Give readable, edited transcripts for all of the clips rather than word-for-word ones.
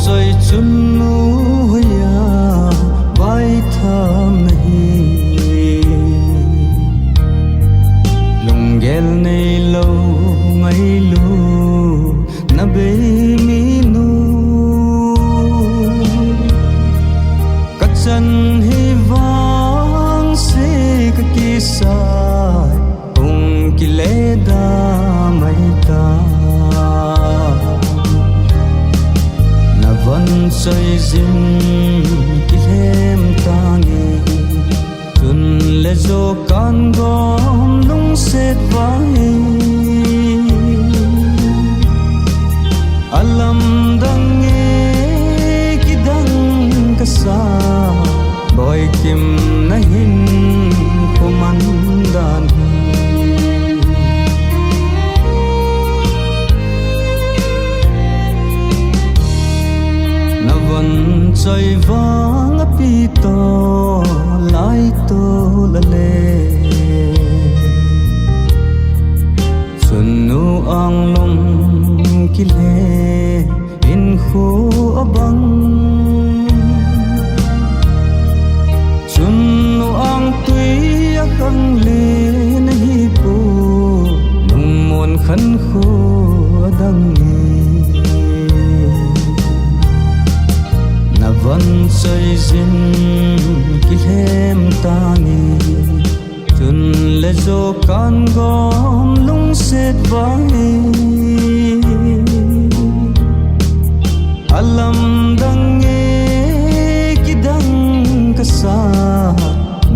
chơi chun nu ya vai tham nahi lung gel nei lâu ngay lu na be mi nu các chân hi vang se ka kisa ung kile da mai ta na vẫn chơi zin kilem tangi tun le zo kan gom lung set vai alam dange kidang kasa boy kim nahin komandan na vẫn chơi vang api to lai to la le sunu ang lom kile in khu abang sunu ang tui akang le nahi pu nung mon khan khu adang na vẫn chơi zin kilem tangi chun le zo kan gom lung set vai alam dange kidang kasa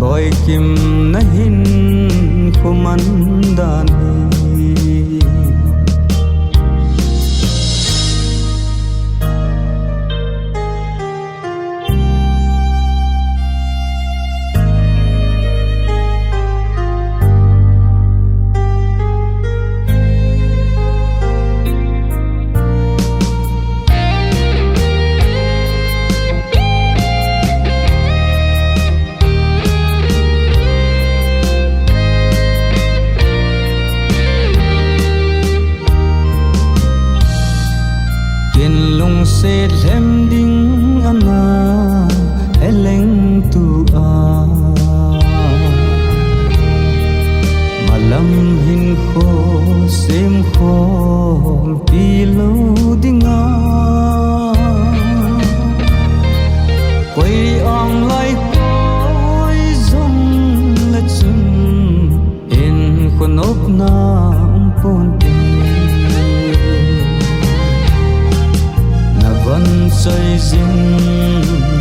boy kim nahin komandan lung se lem ding ana eleng tu a malam hin kho sem kho pilo dinga quay ang lai koi zum la chun in khonop na pon vẫn chơi zin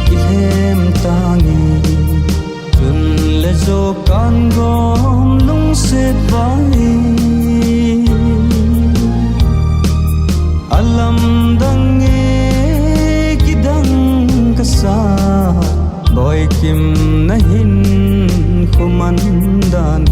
kilem tangi chun le zo kan gom lung set vai alam dange kidang kasa boy kim nahin komandan